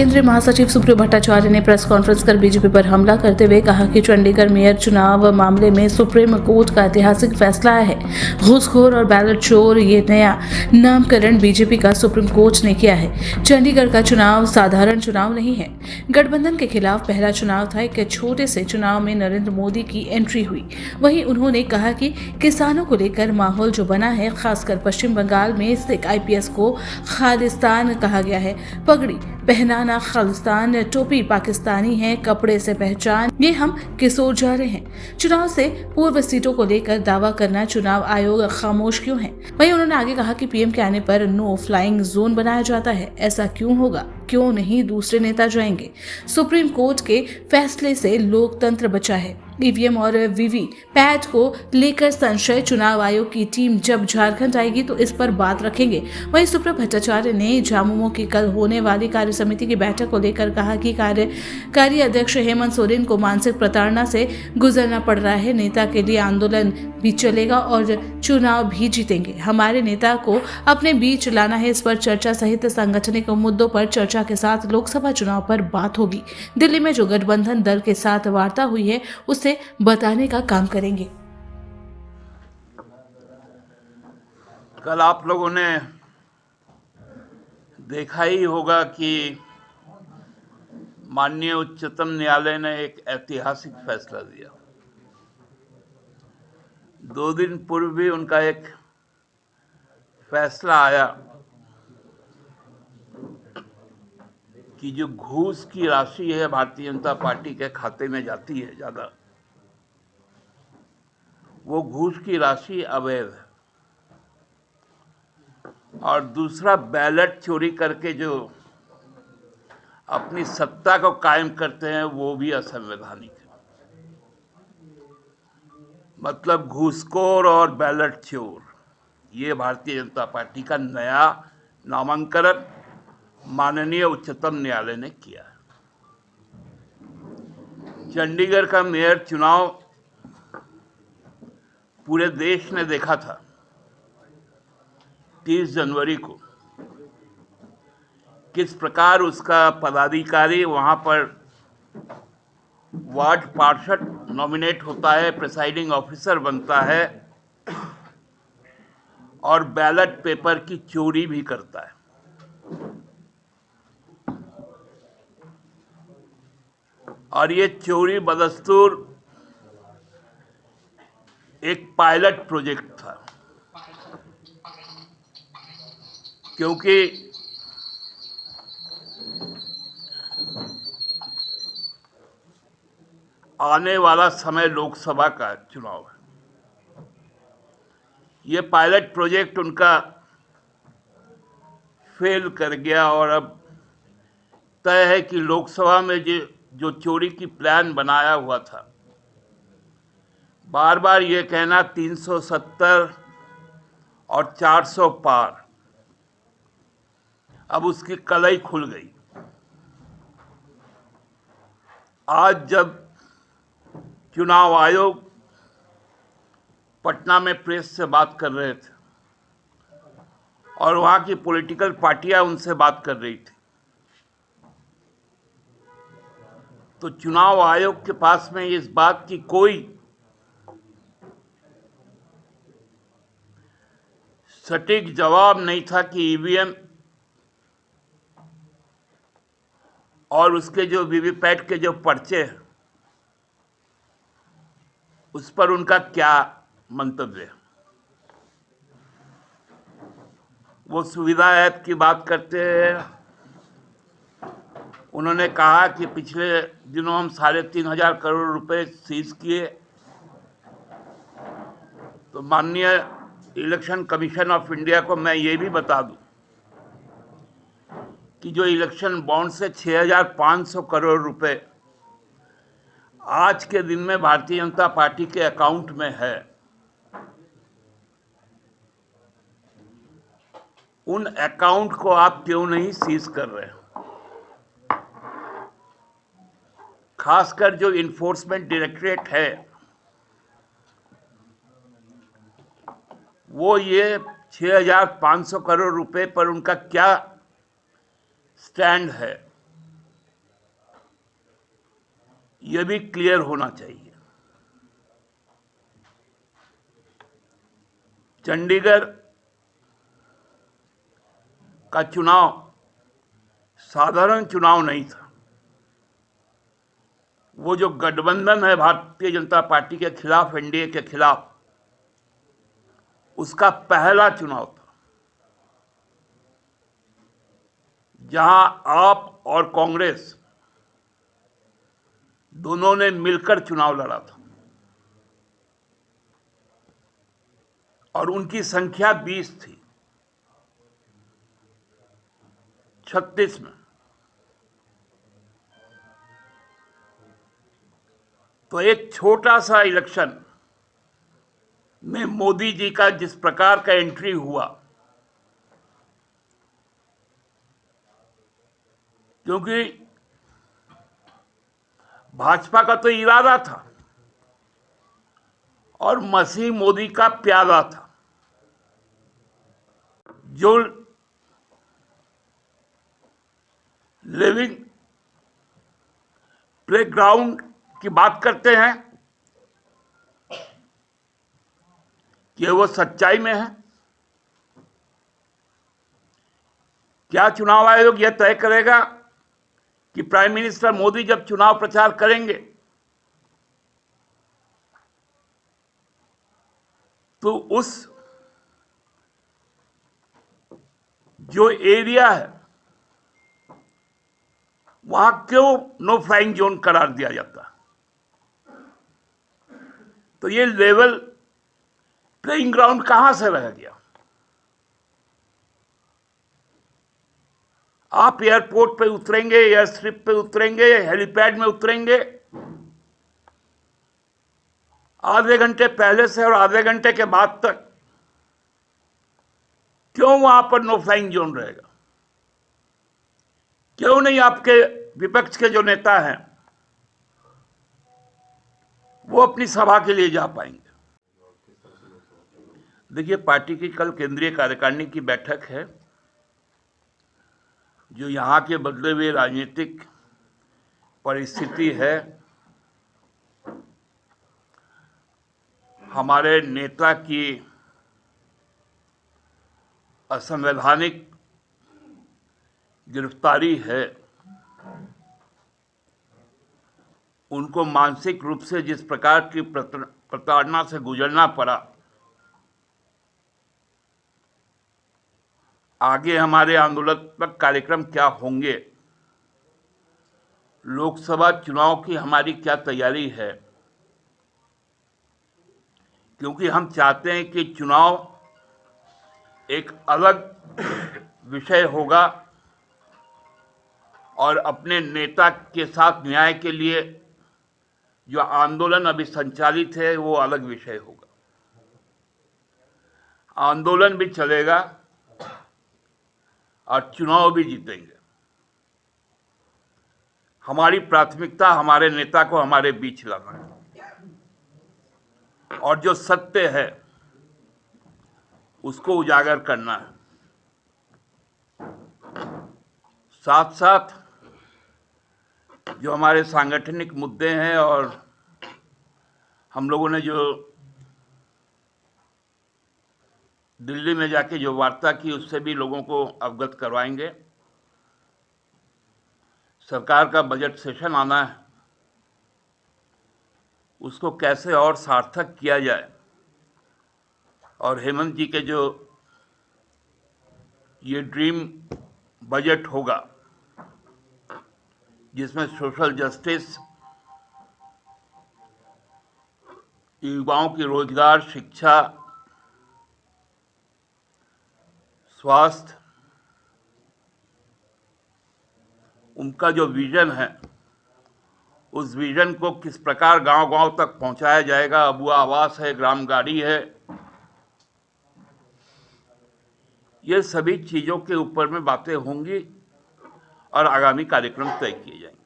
केंद्रीय महासचिव सुप्रियो भट्टाचार्य ने प्रेस कॉन्फ्रेंस कर बीजेपी पर हमला करते हुए कहा कि चंडीगढ़ मेयर चुनाव मामले में सुप्रीम कोर्ट का ऐतिहासिक फैसला है। घूसखोर और बैलेट चोर, ये नया नामकरण बीजेपी का सुप्रीम कोर्ट ने किया है। चंडीगढ़ का चुनाव साधारण चुनाव नहीं है। गठबंधन के खिलाफ पहला चुनाव था। एक छोटे से चुनाव में नरेंद्र मोदी की एंट्री हुई। वहीं उन्होंने कहा कि किसानों को लेकर माहौल जो बना है, खासकर पश्चिम बंगाल में सिख आईपीएस को खालिस्तान कहा गया है। पगड़ी पहनाना खालिस्तान, टोपी पाकिस्तानी है, कपड़े से पहचान, ये हम किस ओर जा रहे हैं। चुनाव से पूर्व सीटों को लेकर दावा करना चुनाव आयोग खामोश क्यों है। वहीं उन्होंने आगे कहा कि पीएम के आने पर नो फ्लाइंग जोन बनाया जाता है। ऐसा क्यों होगा? क्यों नहीं दूसरे नेता जाएंगे? सुप्रीम कोर्ट के फैसले से लोकतंत्र बचा है। ईवीएम और वीवीपैट को लेकर संशय, चुनाव आयोग की टीम जब झारखंड आएगी तो इस पर बात रखेंगे। वहीं सुप्रियो भट्टाचार्य ने झामुमो की कल होने वाली कार्य समिति की बैठक को लेकर कहा कि कार्यकारी अध्यक्ष हेमंत सोरेन को मानसिक प्रताड़ना से गुजरना पड़ रहा है। नेता के लिए आंदोलन भी चलेगा और चुनाव भी जीतेंगे। हमारे नेता को अपने बीच लाना है। इस पर चर्चा सहित सांगठनिक मुद्दों पर चर्चा के साथ लोकसभा चुनाव पर बात होगी। दिल्ली में जो गठबंधन दल के साथ वार्ता हुई है उसे बताने का काम करेंगे। कल आप लोगों ने देखा ही होगा कि माननीय उच्चतम न्यायालय ने एक ऐतिहासिक फैसला दिया। 2 दिन पूर्व भी उनका एक फैसला आया कि जो घूस की राशि है भारतीय जनता पार्टी के खाते में जाती है ज्यादा, वो घूस की राशि अवैध है। और दूसरा, बैलेट चोरी करके जो अपनी सत्ता को कायम करते हैं वो भी असंवैधानिक है। मतलब घूसखोर और बैलेट चोर, ये भारतीय जनता पार्टी का नया नामांकन माननीय उच्चतम न्यायालय ने किया है। चंडीगढ़ का मेयर चुनाव पूरे देश ने देखा था 30 जनवरी को, किस प्रकार उसका पदाधिकारी वहां पर वार्ड पार्षद नॉमिनेट होता है, प्रिसाइडिंग ऑफिसर बनता है और बैलेट पेपर की चोरी भी करता है। और ये चोरी बदस्तूर एक पायलट प्रोजेक्ट था, क्योंकि आने वाला समय लोकसभा का चुनाव है। ये पायलट प्रोजेक्ट उनका फेल कर गया और अब तय है कि लोकसभा में जो चोरी की प्लान बनाया हुआ था, बार बार ये कहना 370 और 400 पार, अब उसकी कलई खुल गई। आज जब चुनाव आयोग पटना में प्रेस से बात कर रहे थे और वहां की पॉलिटिकल पार्टियां उनसे बात कर रही थी, तो चुनाव आयोग के पास में इस बात की कोई सटीक जवाब नहीं था कि ईवीएम और उसके जो वीवीपैट के जो पर्चे हैं उस पर उनका क्या मंतव्य है। वो सुविधा ऐप की बात करते हैं। उन्होंने कहा कि पिछले दिनों हम 3,500 करोड़ रुपए सीज किए। तो माननीय इलेक्शन कमीशन ऑफ इंडिया को मैं ये भी बता दूं कि जो इलेक्शन बॉन्ड से 6,500 करोड़ रुपए आज के दिन में भारतीय जनता पार्टी के अकाउंट में है, उन अकाउंट को आप क्यों नहीं सीज कर रहे हो? खासकर जो इन्फोर्समेंट डायरेक्टरेट है वो ये 6,500 करोड़ रुपए पर उनका क्या स्टैंड है ये भी क्लियर होना चाहिए। चंडीगढ़ का चुनाव साधारण चुनाव नहीं था। वो जो गठबंधन है भारतीय जनता पार्टी के खिलाफ, एनडीए के खिलाफ, उसका पहला चुनाव था जहां आप और कांग्रेस दोनों ने मिलकर चुनाव लड़ा था और उनकी संख्या 20 थी 36 में। तो एक छोटा सा इलेक्शन में मोदी जी का जिस प्रकार का एंट्री हुआ, क्योंकि भाजपा का तो इरादा था और मसीह मोदी का प्यादा था, जो लिविंग प्लेग्राउंड की बात करते हैं कि वो सच्चाई में है। क्या चुनाव आयोग यह तय करेगा कि प्राइम मिनिस्टर मोदी जब चुनाव प्रचार करेंगे तो उस जो एरिया है वहां क्यों नो फ्लाइंग जोन करार दिया जाता? तो ये लेवल प्लेइंग ग्राउंड कहां से रह गया? आप एयरपोर्ट पे उतरेंगे, एयर स्ट्रिप पे उतरेंगे, हेलीपैड में उतरेंगे, आधे घंटे पहले से और आधे घंटे के बाद तक क्यों वहां पर नो फ्लाइंग जोन रहेगा? क्यों नहीं आपके विपक्ष के जो नेता हैं वो अपनी सभा के लिए जा पाएंगे? देखिए, पार्टी की कल केंद्रीय कार्यकारिणी की बैठक है, जो यहाँ के बदले हुए राजनीतिक परिस्थिति है, हमारे नेता की असंवैधानिक गिरफ्तारी है, उनको मानसिक रूप से जिस प्रकार की प्रताड़ना से गुजरना पड़ा, आगे हमारे आंदोलनात्मक कार्यक्रम क्या होंगे, लोकसभा चुनाव की हमारी क्या तैयारी है, क्योंकि हम चाहते हैं कि चुनाव एक अलग विषय होगा और अपने नेता के साथ न्याय के लिए जो आंदोलन अभी संचालित है वो अलग विषय होगा। आंदोलन भी चलेगा और चुनाव भी जीतेंगे। हमारी प्राथमिकता हमारे नेता को हमारे बीच लाना है और जो सत्य है उसको उजागर करना है। साथ साथ जो हमारे सांगठनिक मुद्दे हैं और हम लोगों ने जो दिल्ली में जाके जो वार्ता की, उससे भी लोगों को अवगत करवाएंगे। सरकार का बजट सेशन आना है, उसको कैसे और सार्थक किया जाए और हेमंत जी के जो ये ड्रीम बजट होगा जिसमें सोशल जस्टिस, युवाओं की रोजगार, शिक्षा, स्वास्थ्य, उनका जो विजन है उस विजन को किस प्रकार गांव-गांव तक पहुंचाया जाएगा। अबुआ आवास है, ग्राम गाड़ी है, ये सभी चीज़ों के ऊपर में बातें होंगी और आगामी कार्यक्रम तय किए जाएंगे।